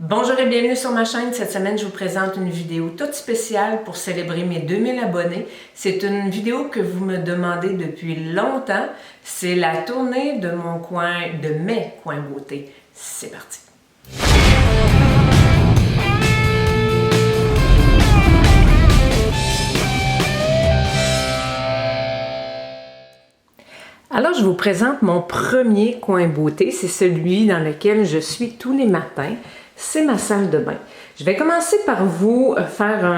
Bonjour et bienvenue sur ma chaîne. Cette semaine, je vous présente une vidéo toute spéciale pour célébrer mes 2000 abonnés. C'est une vidéo que vous me demandez depuis longtemps. C'est la tournée de mes coins beauté. C'est parti! Alors, je vous présente mon premier coin beauté. C'est celui dans lequel je suis tous les matins. C'est ma salle de bain. Je vais commencer par vous faire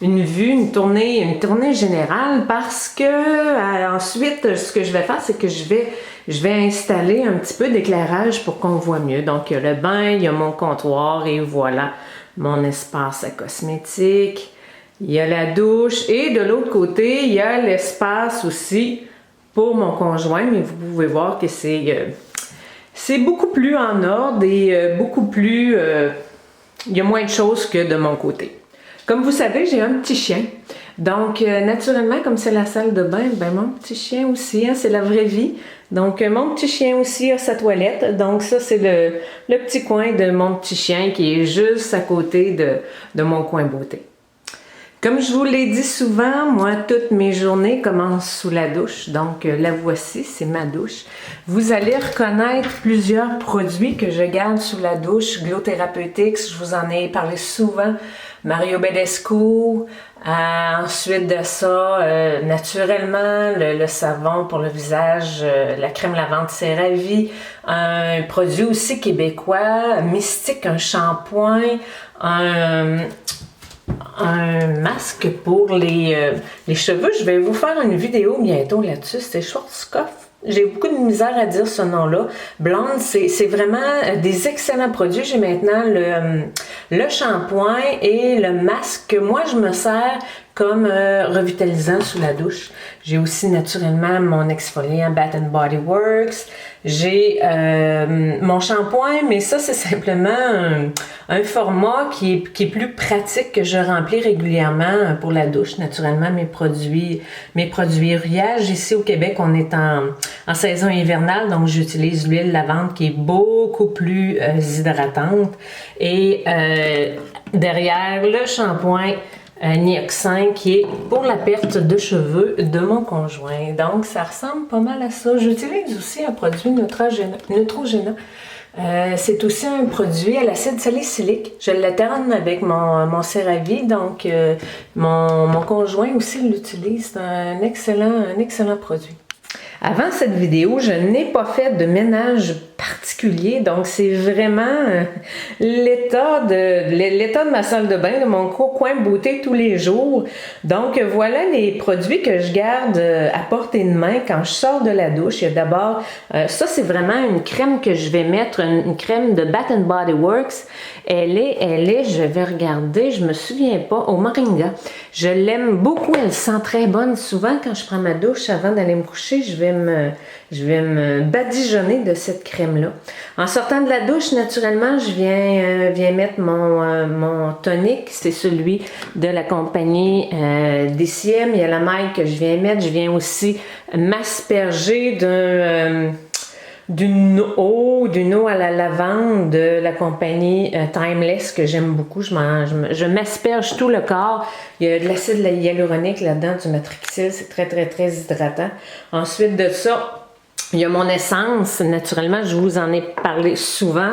une tournée générale parce que ensuite, ce que je vais faire, c'est que je vais installer un petit peu d'éclairage pour qu'on voit mieux. Donc, il y a le bain, il y a mon comptoir et voilà mon espace à cosmétiques. Il y a la douche et de l'autre côté, il y a l'espace aussi pour mon conjoint, mais vous pouvez voir que c'est beaucoup plus en ordre et beaucoup plus... il y a moins de choses que de mon côté. Comme vous savez, j'ai un petit chien. Donc, naturellement, comme c'est la salle de bain, ben mon petit chien aussi, hein, c'est la vraie vie. Donc, mon petit chien aussi a sa toilette. Donc, ça, c'est le petit coin de mon petit chien qui est juste à côté de mon coin beauté. Comme je vous l'ai dit souvent, moi, toutes mes journées commencent sous la douche. Donc, la voici, c'est ma douche. Vous allez reconnaître plusieurs produits que je garde sous la douche. Glow Therapeutics, je vous en ai parlé souvent. Mario Badescu. Ensuite de ça, naturellement, le savon pour le visage, la crème lavante CeraVe. Un produit aussi québécois, Mystique, un shampoing, un masque pour les cheveux. Je vais vous faire une vidéo bientôt là-dessus. C'est Schwarzkopf. J'ai beaucoup de misère à dire ce nom-là. Blonde, c'est vraiment des excellents produits. J'ai maintenant le shampoing et le masque que moi je me sers comme revitalisant sous la douche. J'ai aussi naturellement mon exfoliant Bath & Body Works. J'ai mon shampoing, mais ça c'est simplement un format qui est plus pratique que je remplis régulièrement pour la douche. Naturellement, mes produits uriage. Ici au Québec, on est en saison hivernale, donc j'utilise l'huile lavande qui est beaucoup plus hydratante. Et derrière le shampoing Nioxin qui est pour la perte de cheveux de mon conjoint. Donc, ça ressemble pas mal à ça. J'utilise aussi un produit Neutrogena. C'est aussi un produit à l'acide salicylique. Je l'alterne avec mon CeraVe. Donc, mon conjoint aussi l'utilise. C'est un excellent produit. Avant cette vidéo, je n'ai pas fait de ménage particulier, donc c'est vraiment l'état de ma salle de bain, de mon coin beauté tous les jours. Donc voilà les produits que je garde à portée de main quand je sors de la douche. Il y a d'abord, ça c'est vraiment une crème que je vais mettre, une crème de Bath & Body Works. Elle est, je vais regarder, je me souviens pas, au moringa. Je l'aime beaucoup, elle sent très bonne. Souvent quand je prends ma douche avant d'aller me coucher, je vais me badigeonner de cette crème-là. En sortant de la douche, naturellement, je viens mettre mon tonique. C'est celui de la compagnie DCM. Il y a la maille que je viens mettre. Je viens aussi m'asperger d'une eau à la lavande de la compagnie Timeless que j'aime beaucoup. Je m'asperge tout le corps. Il y a de l'acide hyaluronique là-dedans, du matrixyl. C'est très hydratant. Ensuite de ça, il y a mon essence. Naturellement, je vous en ai parlé souvent.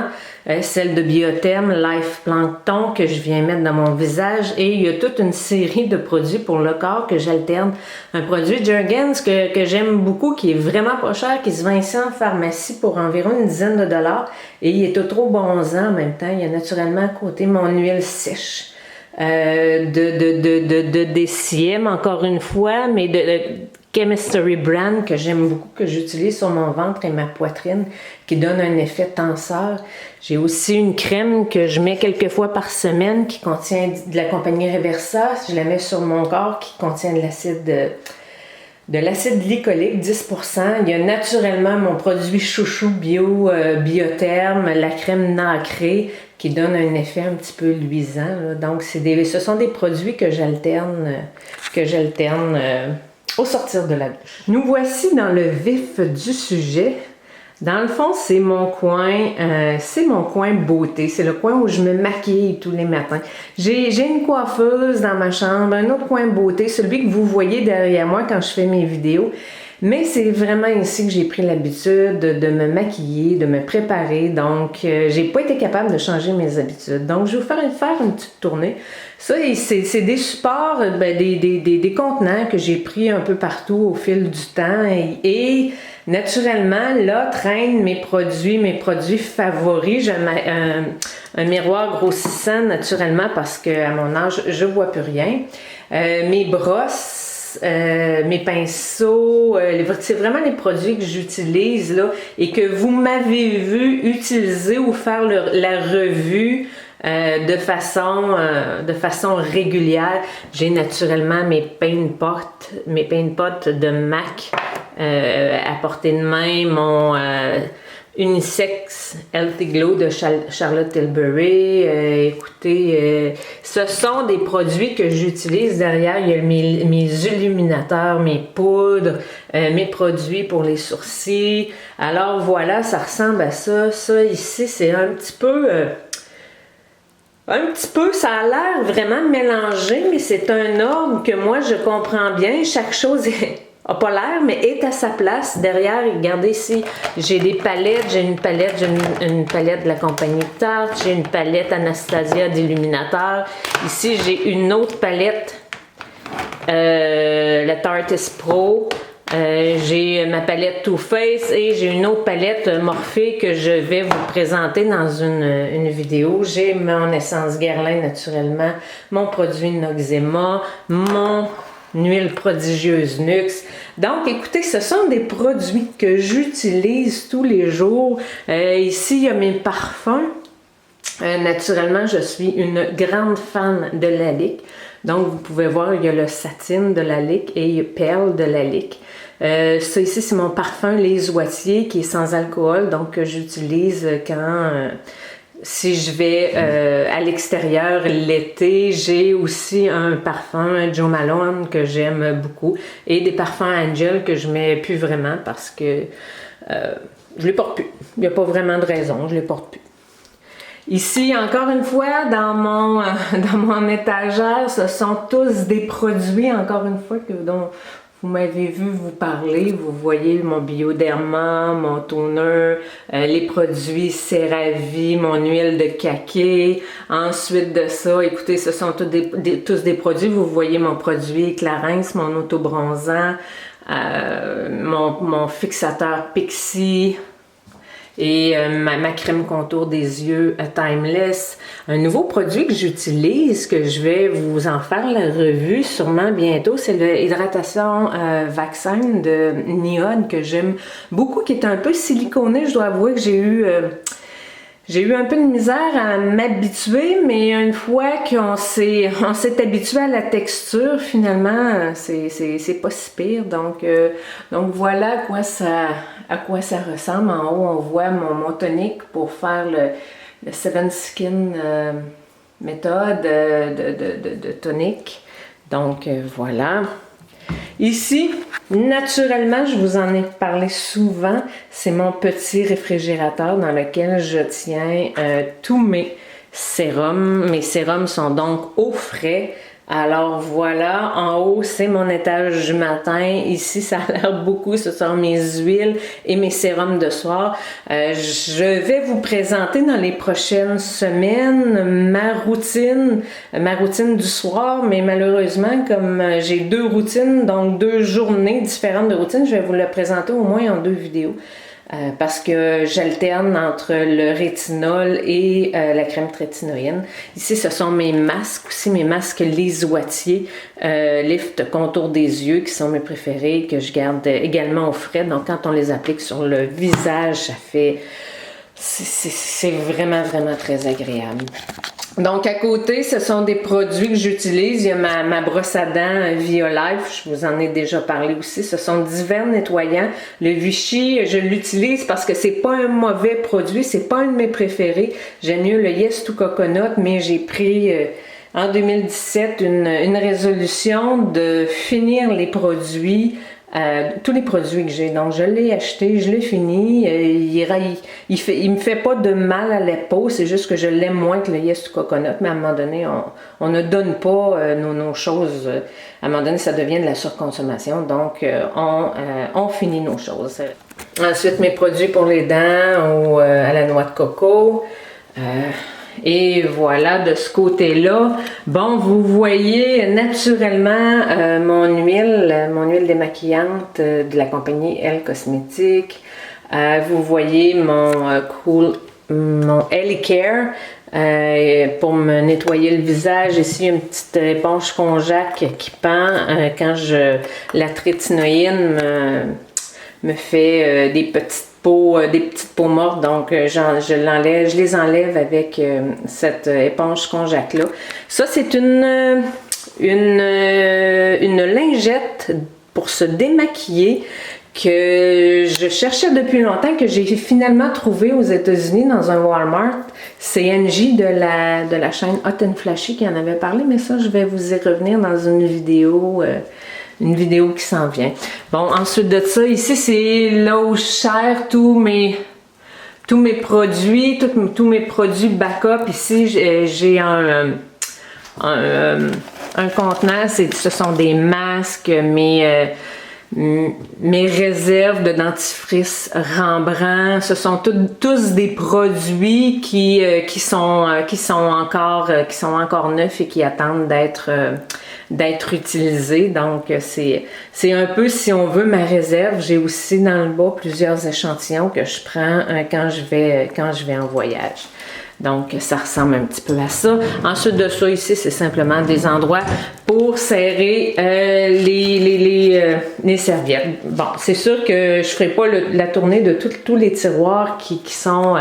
Celle de Biotherm Life Plankton que je viens mettre dans mon visage. Et il y a toute une série de produits pour le corps que j'alterne. Un produit Jergens que j'aime beaucoup, qui est vraiment pas cher, qui se vend ici en pharmacie pour environ une dizaine de dollars. Et il est au trop bon en même temps. Il y a naturellement à côté mon huile sèche. De DCM encore une fois, mais de Chemistry Brand que j'aime beaucoup, que j'utilise sur mon ventre et ma poitrine, qui donne un effet tenseur. J'ai aussi une crème que je mets quelques fois par semaine qui contient de la compagnie Reversa. Je la mets sur mon corps, qui contient de l'acide glycolique, 10%. Il y a naturellement mon produit chouchou Biotherm, la crème nacrée, qui donne un effet un petit peu luisant, là. Donc, ce sont des produits que j'alterne au sortir de la douche. Nous voici dans le vif du sujet. Dans le fond, c'est mon coin beauté. C'est le coin où je me maquille tous les matins. J'ai une coiffeuse dans ma chambre, un autre coin beauté, celui que vous voyez derrière moi quand je fais mes vidéos. Mais c'est vraiment ici que j'ai pris l'habitude de me maquiller, de me préparer. Donc, j'ai pas été capable de changer mes habitudes. Donc, je vais vous faire une petite tournée. Ça, c'est des supports, des contenants que j'ai pris un peu partout au fil du temps. Et naturellement, là, traînent mes produits favoris. J'ai un miroir grossissant naturellement parce qu'à mon âge, je vois plus rien. Mes brosses. Mes pinceaux, c'est vraiment les produits que j'utilise là et que vous m'avez vu utiliser ou faire la revue de façon régulière. J'ai naturellement mes paint pots de MAC à portée de main, mon Unisex Healthy Glow de Charlotte Tilbury. Écoutez, ce sont des produits que j'utilise derrière. Il y a mes illuminateurs, mes poudres, mes produits pour les sourcils. Alors voilà, ça ressemble à ça. Ça ici, c'est un petit peu, ça a l'air vraiment mélangé, mais c'est un ordre que moi je comprends bien. Chaque chose a pas l'air, mais est à sa place. Derrière, regardez ici, j'ai des palettes. J'ai une palette de la compagnie Tarte. J'ai une palette Anastasia d'illuminateur. Ici, j'ai une autre palette, la Tarteist Pro. J'ai ma palette Too Faced et j'ai une autre palette Morphée que je vais vous présenter dans une vidéo. J'ai mon essence Guerlain naturellement, mon produit Noxzema, mon huile prodigieuse Nuxe. Donc, écoutez, ce sont des produits que j'utilise tous les jours. Ici, il y a mes parfums. Naturellement, je suis une grande fan de Lalique. Donc, vous pouvez voir, il y a le Satine de Lalique et Perle de Lalique. Ça ici, c'est mon parfum Les Oitiers qui est sans alcool. Donc, que j'utilise quand... si je vais à l'extérieur l'été, j'ai aussi un parfum Jo Malone que j'aime beaucoup et des parfums Angel que je mets plus vraiment parce que je les porte plus. Il n'y a pas vraiment de raison, je les porte plus. Ici, encore une fois, dans mon étagère, ce sont tous des produits, encore une fois, dont vous m'avez vu vous parler. Vous voyez mon Bioderma, mon toner, les produits CeraVe, mon huile de kaki. Ensuite de ça, écoutez, ce sont tous des produits. Vous voyez mon produit Clarins, mon autobronzant, mon fixateur Pixie. Et ma crème contour des yeux Timeless. Un nouveau produit que j'utilise, que je vais vous en faire la revue sûrement bientôt, c'est l'hydratation vaccin de Neon que j'aime beaucoup, qui est un peu siliconé. Je dois avouer que j'ai eu un peu de misère à m'habituer, mais une fois qu'on s'est habitué à la texture, finalement, c'est pas si pire. Donc voilà à quoi ça ressemble. En haut, on voit mon tonique pour faire le Seven Skin méthode de tonique. Donc voilà. Ici, naturellement, je vous en ai parlé souvent, c'est mon petit réfrigérateur dans lequel je tiens tous mes sérums. Mes sérums sont donc au frais. Alors voilà, en haut, c'est mon étage du matin. Ici, ça a l'air beaucoup, ce sont mes huiles et mes sérums de soir. Je vais vous présenter dans les prochaines semaines ma routine du soir, mais malheureusement, comme j'ai deux routines, donc 2 journées différentes de routine, je vais vous le présenter au moins en 2 vidéos. Parce que j'alterne entre le rétinol et la crème trétinoïne. Ici, ce sont mes masques aussi, mes masques Les Oitiers, Lift Contour des yeux, qui sont mes préférés, que je garde également au frais. Donc, quand on les applique sur le visage, ça fait... C'est vraiment, vraiment très agréable. Donc, à côté, ce sont des produits que j'utilise. Il y a ma brosse à dents Violife, je vous en ai déjà parlé aussi. Ce sont divers nettoyants. Le Vichy, je l'utilise parce que c'est pas un mauvais produit, c'est pas un de mes préférés. J'aime mieux le Yes to Coconut, mais j'ai pris en 2017 une résolution de finir les produits tous les produits que j'ai. Donc, je l'ai acheté, je l'ai fini. Il me fait pas de mal à la peau, c'est juste que je l'aime moins que le Yes to Coconut. Mais à un moment donné, on ne donne pas nos choses. À un moment donné, ça devient de la surconsommation. Donc, on finit nos choses. Ensuite, mes produits pour les dents à la noix de coco. Et voilà, de ce côté-là, bon, vous voyez naturellement mon huile démaquillante de la compagnie Elle Cosmétique. Vous voyez mon Ellie Care pour me nettoyer le visage. Ici, une petite éponge Conjac qui pend quand la trétinoïne me fait des petites peaux mortes, donc je les enlève avec cette éponge Conjac là. Ça, c'est une lingette pour se démaquiller que je cherchais depuis longtemps, que j'ai finalement trouvé aux États-Unis dans un Walmart. C'est Angie de la chaîne Hot and Flashy qui en avait parlé, mais ça, je vais vous y revenir dans une vidéo qui s'en vient. Bon, ensuite de ça, ici, c'est là où je sers tous mes produits, tous mes produits backup. Ici, j'ai un contenant, ce sont des masques, mes réserves de dentifrice Rembrandt. Ce sont tous des produits qui sont encore neufs et qui attendent d'être utilisés. Donc c'est un peu, si on veut, ma réserve. J'ai aussi dans le bas plusieurs échantillons que je prends quand je vais en voyage. Donc, ça ressemble un petit peu à ça. Ensuite de ça, ici, c'est simplement des endroits pour serrer les serviettes. Bon, c'est sûr que je ne ferai pas la tournée de tous les tiroirs qui sont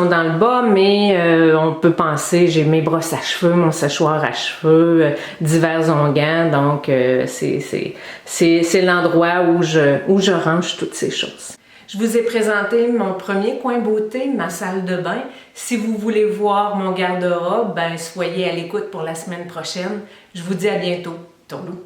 dans le bas, mais on peut penser, j'ai mes brosses à cheveux, mon séchoir à cheveux, divers onguents. Donc, c'est l'endroit où je range toutes ces choses. Je vous ai présenté mon premier coin beauté, ma salle de bain. Si vous voulez voir mon garde-robe, soyez à l'écoute pour la semaine prochaine. Je vous dis à bientôt. Tourlou.